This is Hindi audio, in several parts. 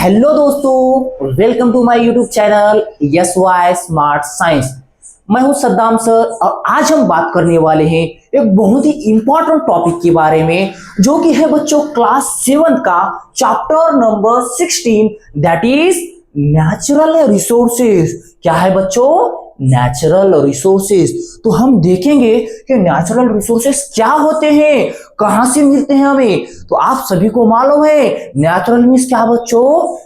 हेलो दोस्तों, welcome to my YouTube channel yes Y smart science. मैं हूं सद्दाम सर और आज हम बात करने वाले हैं एक बहुत ही इंपॉर्टेंट टॉपिक के बारे में, जो कि है बच्चों क्लास 7 का chapter number 16, that is natural resources. क्या है बच्चों? Natural resources. तो हम देखेंगे कि नेचुरल रिसोर्सेज क्या होते हैं, कहां से मिलते हैं हमें। तो आप सभी को मालूम है नेचुरल मीन्स क्या बच्चों?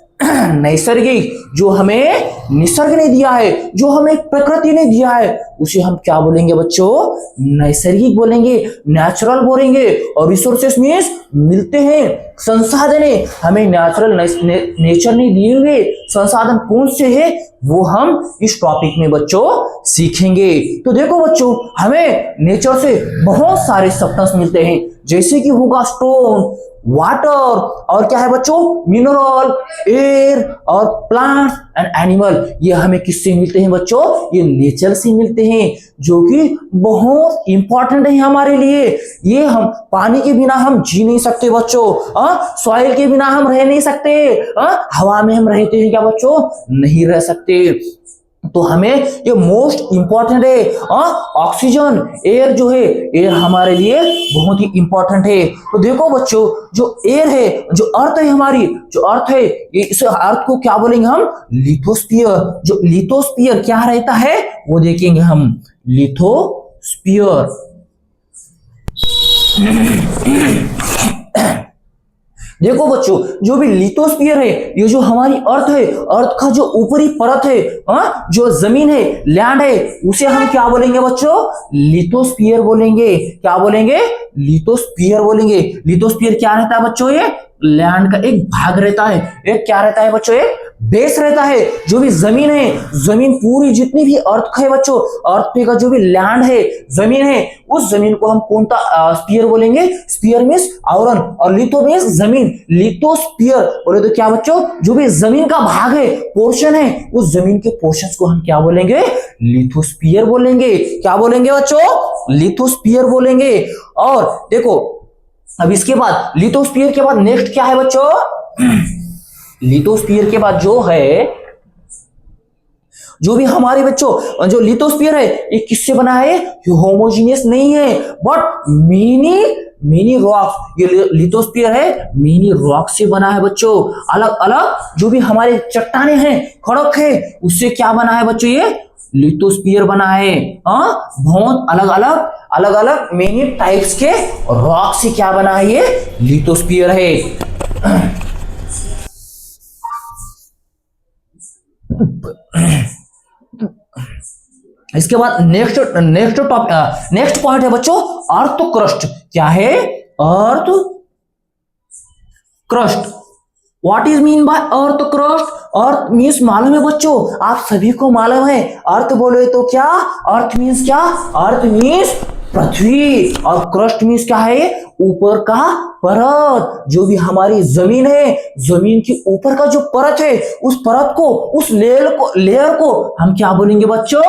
नैसर्गिक। जो हमें निसर्ग ने दिया है, जो हमें प्रकृति ने दिया है, उसे हम क्या बोलेंगे बच्चों? नैसर्गिक बोलेंगे, नेचुरल बोलेंगे। और रिसोर्सेस मीन्स मिलते हैं, संसाधन है। हमें नेचुरल नेचर ने दिए हुए संसाधन कौन से है, वो हम इस टॉपिक में बच्चों सीखेंगे। तो देखो बच्चों, हमें नेचर से बहुत सारे सब्सटेंस मिलते हैं, जैसे कि होगा स्टोन, वाटर, और क्या है बच्चों? मिनरल, एयर और प्लांट्स एंड एनिमल। ये हमें किससे मिलते हैं बच्चों? ये नेचर से मिलते हैं, जो कि बहुत इंपॉर्टेंट है हमारे लिए। ये हम पानी के बिना हम जी नहीं सकते बच्चों, सॉइल के बिना हम रह नहीं सकते, हवा में हम रहते हैं क्या बच्चों? नहीं रह सकते। तो हमें ये मोस्ट इंपॉर्टेंट है। ऑक्सीजन, एयर जो है, एयर हमारे लिए बहुत ही इंपॉर्टेंट है। तो देखो बच्चों, जो एयर है, जो अर्थ है, हमारी जो अर्थ है, ये इस अर्थ को क्या बोलेंगे हम? लिथोस्फीयर। जो लिथोस्फीयर क्या रहता है वो देखेंगे हम। लिथोस्फीयर। देखो बच्चों, जो भी लिथोस्फीयर है, ये जो हमारी अर्थ है, अर्थ का जो ऊपरी परत है, जो जमीन है, लैंड है, उसे हम क्या बोलेंगे बच्चों? लिथोस्फीयर बोलेंगे। क्या बोलेंगे? लिथोस्फीयर बोलेंगे। लिथोस्फीयर क्या रहता है बच्चों? ये लैंड का एक भाग रहता है। एक क्या रहता है बच्चों? एक बेस रहता है। जो भी जमीन है, जमीन पूरी जितनी भी अर्थ है बच्चों, अर्थ पे का जो भी लैंड है, जमीन है, उस जमीन को हम कौन सा स्फीयर बोलेंगे? स्फीयर मींस आवरण, और लिथो मींस जमीन। लिथोस्फीयर बोले तो क्या बच्चों? जो भी जमीन का भाग है, पोर्शन है, उस जमीन के पोर्शंस को हम क्या बोलेंगे? लिथोस्फीयर बोलेंगे। क्या बोलेंगे बच्चों? लिथोस्फीयर बोलेंगे। और देखो, अब इसके बाद लिथोस्फीयर के बाद नेक्स्ट क्या है बच्चों? लिथोस्फीयर के बाद जो है, जो भी हमारे बच्चों जो लिथोस्फीयर है, ये किससे बना है? ये होमोजीनियस नहीं है, बट मिनी रॉक। ये लिथोस्फीयर है, मिनी रॉक से बना है बच्चों। अलग अलग जो भी हमारे चट्टाने हैं, खड़क है, उससे क्या बना है बच्चों? ये लिथोस्फीयर बना है। बहुत अलग अलग मेनी टाइप्स के रॉक से क्या बना है? ये लिथोस्फीयर है। इसके बाद नेक्स्ट पॉइंट है बच्चों अर्थ क्रस्ट। क्या है? Earth crust. What is mean by earth crust? Earth means मालूम है बच्चों, आप सभी को मालूम है। अर्थ बोले तो क्या? अर्थ मीन्स क्या? अर्थ मीन्स पृथ्वी, और क्रस्ट मीन्स क्या है? ऊपर का परत। जो भी हमारी जमीन है, जमीन के ऊपर का जो परत है, उस परत को, उस लेयर को हम क्या बोलेंगे बच्चों?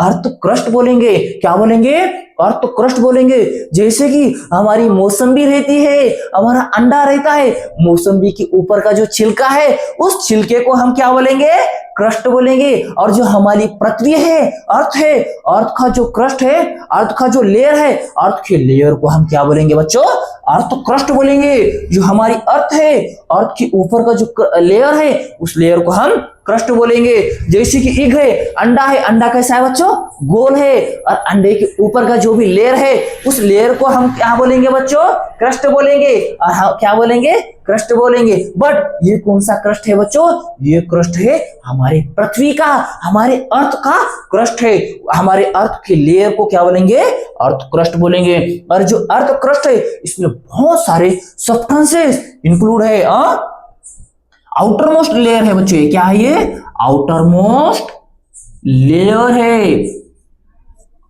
अर्थ क्रस्ट बोलेंगे। क्या बोलेंगे? अर्थ क्रस्ट बोलेंगे। जैसे कि हमारी मौसम्बी रहती है, हमारा अंडा रहता है, मौसम्बी के ऊपर का जो छिलका है, उस छिलके को हम क्या बोलेंगे? क्रस्ट बोलेंगे। और जो हमारी पृथ्वी है, अर्थ का जो क्रस्ट है, अर्थ का जो लेयर है, अर्थ के लेयर को हम क्या बोलेंगे बच्चों? अर्थ क्रस्ट बोलेंगे। जो हमारी अर्थ है, अर्थ के ऊपर का जो लेयर है, उस लेयर को हम क्रस्ट बोलेंगे। जैसे कि एग है, अंडा है, अंडा कैसा है बच्चों? गोल है, और अंडे के ऊपर का जो भी लेयर है, उस लेयर को हम क्या बोलेंगे बच्चों? क्रस्ट बोलेंगे। और हम क्या बोलेंगे? क्रस्ट बोलेंगे। बट ये कौन सा क्रस्ट है बच्चों? ये क्रस्ट है हमारे पृथ्वी का, हमारे अर्थ का क्रस्ट है। हमारे अर्थ के लेयर को क्या बोलेंगे? अर्थ क्रस्ट बोलेंगे। और जो अर्थ क्रस्ट है, इसमें बहुत सारे सब्सटेंसेस इंक्लूड है। आउटर मोस्ट लेयर है बच्चों। क्या है ये? आउटर मोस्ट लेयर है।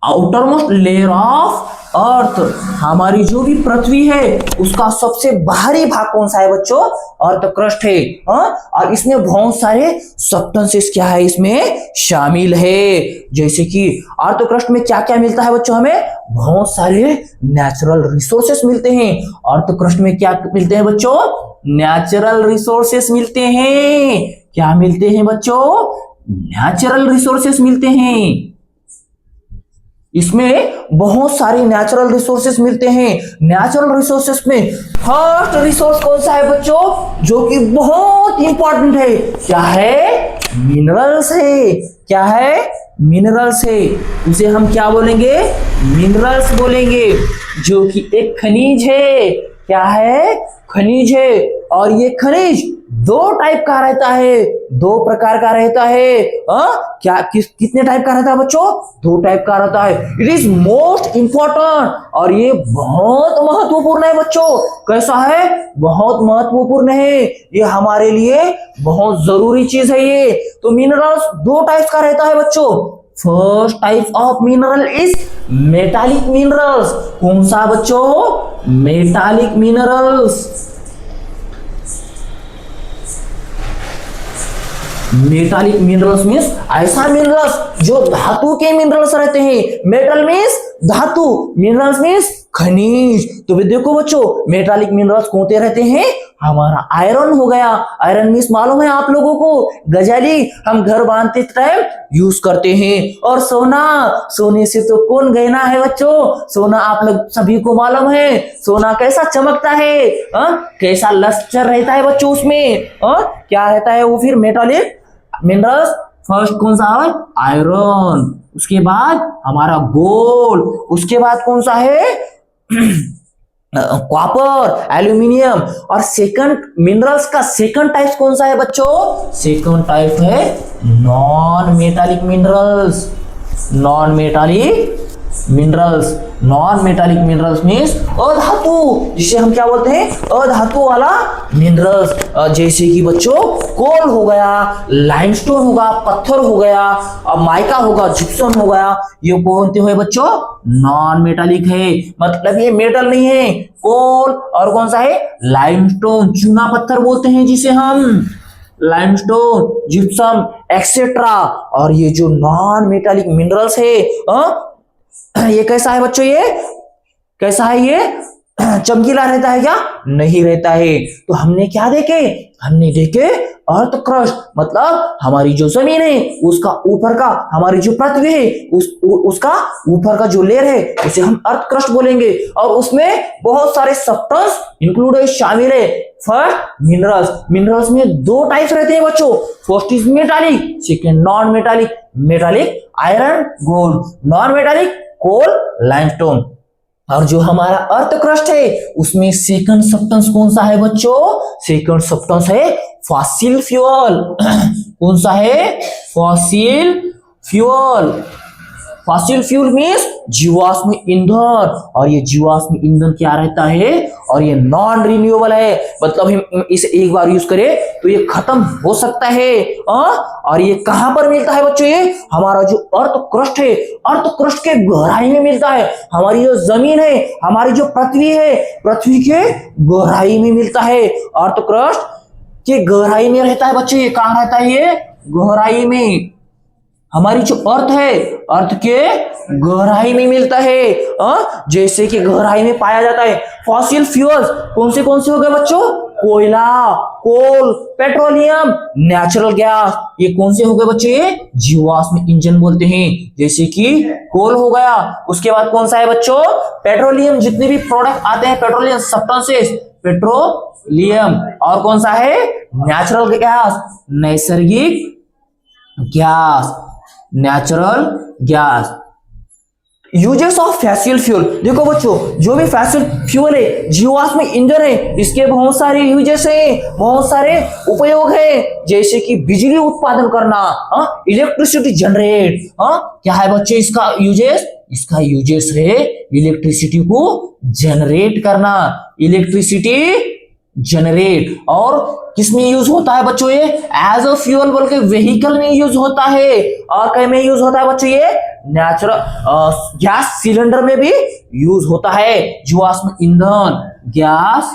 Outer most layer of earth, हमारी जो भी पृथ्वी है उसका सबसे बाहरी भाग कौन सा है बच्चों? अर्थ क्रस्ट है। और इसमें बहुत सारे सब्सटेंसेस क्या है इसमें शामिल है, जैसे कि अर्थ क्रस्ट में क्या क्या मिलता है बच्चों? हमें बहुत सारे नेचुरल रिसोर्सेस मिलते हैं। अर्थ क्रस्ट में क्या मिलते हैं बच्चों? नेचुरल रिसोर्सेस मिलते हैं। क्या मिलते हैं बच्चों? नेचुरल रिसोर्सेस मिलते हैं। इसमें बहुत सारे नेचुरल रिसोर्सेस मिलते हैं। नेचुरल रिसोर्सेस में फर्स्ट रिसोर्स कौन सा है बच्चों? जो कि बहुत इंपॉर्टेंट है, क्या है? मिनरल्स है। क्या है? मिनरल्स है। उसे हम क्या बोलेंगे? मिनरल्स बोलेंगे, जो कि एक खनिज है। क्या है? खनिज है। और ये खनिज दो टाइप का रहता है, दो प्रकार का रहता है। कितने टाइप का रहता है बच्चों? दो टाइप का रहता है। इट इज मोस्ट इंपॉर्टेंट, और ये बहुत महत्वपूर्ण है बच्चों। कैसा है? बहुत महत्वपूर्ण है, ये हमारे लिए बहुत जरूरी चीज है ये। तो मिनरल्स दो टाइप का रहता है बच्चों। First type of mineral is metallic minerals. कौन सा बच्चों? Metallic minerals. Metallic minerals means ऐसा मिनरल्स जो धातु के मिनरल्स रहते हैं। मेटल मीन्स धातु, मिनरल्स मीन्स खनिज। तो भी देखो बच्चों, मेटालिक मिनरल्स कौन से रहते हैं? हमारा आयरन हो गया। आयरन मीन्स मालूम है आप लोगों को? गजाली हम घर बांधते टाइम यूज करते हैं। और सोना, सोने से तो कौन गहना है बच्चों? सोना आप लोग सभी को मालूम है। सोना कैसा चमकता है, कैसा लस्टर रहता है बच्चों उसमें। क्या रहता है वो फिर? Metallic minerals. फर्स्ट कौन सा है? आयरन। उसके बाद हमारा गोल्ड। उसके बाद कौन सा है? Copper, aluminium. और सेकंड मिनरल्स का सेकंड टाइप कौन सा है बच्चों? सेकंड टाइप है non metallic minerals. Non metallic minerals. Non metallic minerals means अधातु, जिसे हम क्या बोलते हैं? अधातु वाला मिनरल्स। जैसे कि बच्चों कोल हो गया, लाइमस्टोन होगा, पत्थर हो गया, और माइका होगा, जिप्सम हो गया। ये कौन हुए बच्चों? नॉन मेटालिक है, मतलब ये मेटल नहीं है। कोल और कौन सा है? लाइमस्टोन, चूना पत्थर बोलते हैं जिसे हम, लाइमस्टोन, जिप्सम एक्सेट्रा। और ये जो नॉन मेटालिक मिनरल्स है, ये कैसा है बच्चों? ये कैसा है? ये चमकीला रहता है क्या? नहीं रहता है। तो हमने क्या देखे? हमने देखे अर्थ क्रस्ट, मतलब हमारी जो जमीन है उसका ऊपर का, हमारी जो पृथ्वी है उसका ऊपर का जो लेयर है उसे हम अर्थ क्रस्ट बोलेंगे। और उसमें बहुत सारे सब्सटेंस इंक्लूड है, शामिल है। First minerals. मिनरल्स में दो टाइप्स रहते हैं बच्चों। First is metallic, second non metallic. Metallic iron, gold. Non metallic coal, limestone. और जो हमारा अर्थ क्रस्ट है उसमें सेकंड सब्सटेंस कौन सा है बच्चों? सेकंड सब्सटेंस है फॉसिल फ्यूल। कौन सा है? Fossil fuel. Fossil fuel means जीवाश्म ईंधन। और ये जीवाश्म ईंधन क्या रहता है? और ये नॉन रिन्यूएबल है, मतलब हम इसे एक बार यूज करें तो ये खत्म हो सकता है। और ये कहां पर मिलता है बच्चों? ये हमारा जो अर्थ क्रस्ट है, अर्थ क्रस्ट के गहराई में मिलता है। हमारी जो जमीन है, हमारी जो पृथ्वी है, पृथ्वी के गहराई में मिलता है। अर्थ क्रस्ट के गहराई में रहता है बच्चों। ये कहां रहता है? ये गहराई में। हमारी जो अर्थ है, अर्थ के गहराई में मिलता है। जैसे कि गहराई में पाया जाता है। फॉसिल फ्यूल्स कौन से हो गए बच्चों? कोयला, कोल, पेट्रोलियम, नेचुरल गैस। ये कौन से हो गए बच्चों? ये जीवाश्म ईंधन बोलते हैं। जैसे कि कोल हो गया। उसके बाद कौन सा है बच्चों? पेट्रोलियम। जितने भी प्रोडक्ट आते हैं पेट्रोलियम सब्सटेंसेस, पेट्रोलियम। और कौन सा है? नेचुरल गैस, नैसर्गिक gas, natural gas. Uses of fossil fuel. देखो बच्चों, जो भी फॉसिल फ्यूल है, जीवाश्म ईंधन है, इसके बहुत सारे यूजेस हैं, बहुत सारे उपयोग है। जैसे कि बिजली उत्पादन करना, इलेक्ट्रिसिटी जनरेट। क्या है बच्चे इसका यूजेस? इसका यूजेस है इलेक्ट्रिसिटी को जनरेट करना। Electricity generate. और किसमें यूज होता है बच्चों? ये एज अ फ्यूल बोल के व्हीकल में यूज होता है। और कहीं में यूज होता है बच्चों? ये नेचुरल गैस सिलेंडर में भी यूज होता है। जीवाश्म ईंधन गैस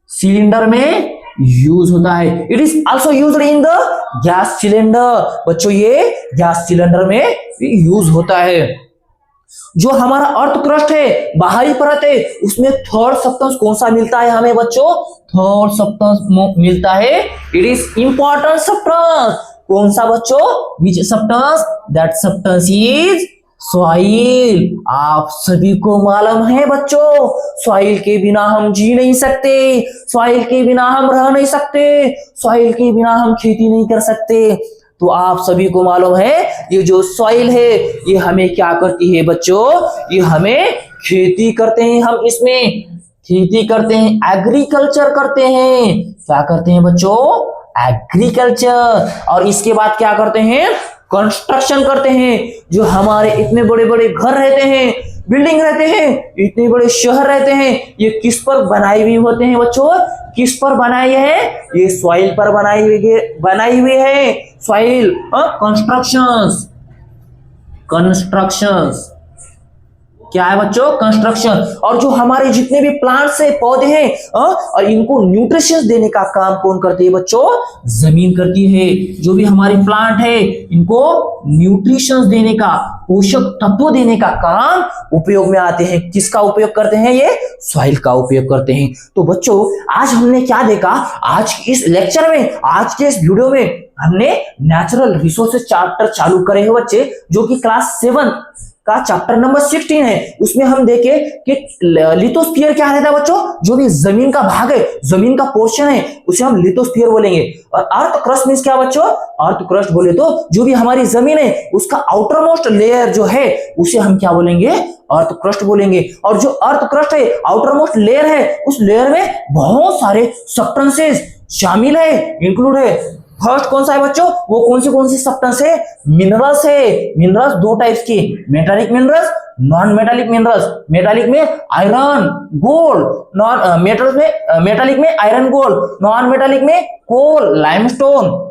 सिलेंडर में यूज होता है। It is also used in the gas cylinder. बच्चों ये गैस सिलेंडर में यूज होता है। जो हमारा अर्थ क्रस्ट है, बाहरी परत है, उसमें थर्ड सब्सटेंस कौन सा मिलता है हमें बच्चों? थर्ड सब्सटेंस मिलता है। It is important substance. कौन सा बच्चों? Which substance? That substance is soil. आप सभी को मालूम है बच्चों, सॉइल के बिना हम जी नहीं सकते, सॉइल के बिना हम रह नहीं सकते, सॉइल के बिना हम खेती नहीं कर सकते। तो आप सभी को मालूम है ये जो सॉइल है ये हमें क्या करती है बच्चों? ये हमें खेती करते हैं, हम इसमें खेती करते हैं, एग्रीकल्चर करते हैं। क्या करते हैं बच्चों? एग्रीकल्चर। और इसके बाद क्या करते हैं? कंस्ट्रक्शन करते हैं। जो हमारे इतने बड़े बड़े घर रहते हैं, बिल्डिंग रहते हैं, इतने बड़े शहर रहते हैं, ये किस पर बनाए हुए होते हैं बच्चों? किस पर बनाए हैं? ये सॉइल पर बनाई हुई है। Soil constructions. कंस्ट्रक्शंस क्या है बच्चों? कंस्ट्रक्शन। और जो हमारे जितने भी प्लांट्स है, पौधे हैं, और इनको न्यूट्रिशंस देने का काम कौन करती है बच्चों? जमीन करती है। जो भी हमारी प्लांट है इनको न्यूट्रिशंस देने का, पोषक तत्व देने का काम उपयोग में आते हैं। किसका उपयोग करते हैं? ये सॉइल का उपयोग करते हैं। तो बच्चों आज हमने क्या देखा? आज इस लेक्चर में, आज के इस वीडियो में हमने नेचुरल रिसोर्सेज चैप्टर चालू करे हैं बच्चे, जो कि क्लास 7 का चैप्टर नंबर 16 है। उसमें हम देखे कि लिथोस्फीयर क्या रहता है बच्चों? जो भी जमीन का भाग है, जमीन का पोर्शन है, उसे हम लिथोस्फीयर बोलेंगे। और अर्थ क्रस्ट मींस क्या बच्चों? अर्थ क्रस्ट बोले तो जो भी हमारी जमीन है उसका आउटर मोस्ट लेयर जो है उसे हम क्या बोलेंगे? अर्थ क्रस्ट बोलेंगे। और जो अर्थ क्रस्ट है, आउटर मोस्ट लेयर है, उस लेयर में बहुत सारे सब्सटेंसेस शामिल है, इंक्लूड है। फर्स्ट कौन सा है बच्चों? वो कौन सी सब्सटेंस है? मिनरल्स है। मिनरल्स दो टाइप्स की, metallic minerals, non metallic minerals. Metallic में आयरन, गोल्ड, नॉन मेटालिक में आयरन, गोल्ड, नॉन मेटालिक में कोल, लाइमस्टोन।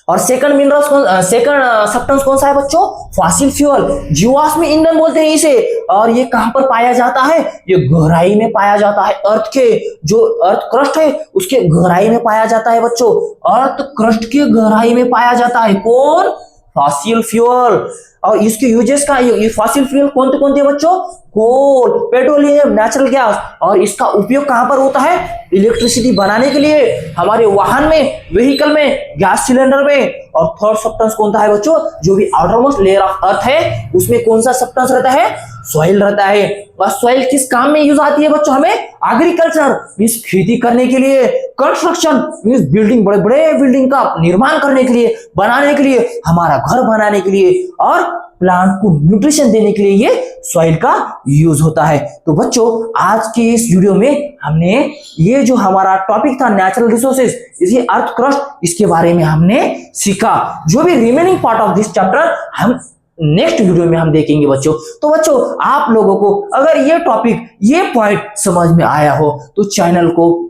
और सेकंड मिनरल्स सेकंड सब्सटेंस कौन सा है बच्चों? फॉसिल फ्यूल, जीवाश्म ईंधन बोलते हैं इसे। और ये कहां पर पाया जाता है? ये गहराई में पाया जाता है। अर्थ के जो अर्थ क्रस्ट है उसके गहराई में पाया जाता है बच्चों। अर्थ क्रस्ट के गहराई में पाया जाता है कौन? Fossil fuel. और इसके यूजेस का, ये फॉसिल फ्यूल कौन थे बच्चों? कोल, पेट्रोलियम, नेचुरल गैस। और इसका उपयोग कहां पर होता है? इलेक्ट्रिसिटी बनाने के लिए, हमारे वाहन में, व्हीकल में, गैस सिलेंडर में। और थर्ड सब्सटेंस कौन सा है बच्चों? जो भी outer most layer of earth है उसमें कौन सा सब्सटेंस रहता है? सॉइल रहता है। और सॉइल किस काम में यूज आती है बच्चों? हमें एग्रीकल्चर मींस खेती करने के लिए, कंस्ट्रक्शन मींस बिल्डिंग, बड़े बड़े बिल्डिंग का निर्माण करने के लिए, बनाने के लिए, हमारा घर बनाने के लिए, और प्लांट को न्यूट्रिशन देने के लिए ये सॉइल का यूज होता है। तो बच्चों आज के इस वीडियो में हमने ये जो हमारा टॉपिक था नेचुरल रिसोर्सेज, इसी अर्थ क्रस्ट, इसके बारे में हमने सीखा। जो भी remaining part of this chapter हम नेक्स्ट वीडियो में हम देखेंगे बच्चों। तो बच्चों आप लोगों को अगर ये टॉपिक, ये पॉइंट समझ में आया हो तो चैनल को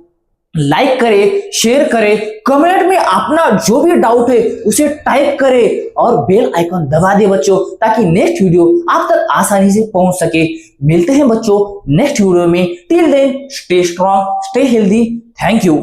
लाइक करें, शेयर करें, कमेंट में अपना जो भी डाउट है उसे टाइप करें और बेल आइकन दबा दे बच्चों, ताकि नेक्स्ट वीडियो आप तक आसानी से पहुंच सके। मिलते हैं बच्चों नेक्स्ट वीडियो में। Till then stay strong, stay healthy. Thank you.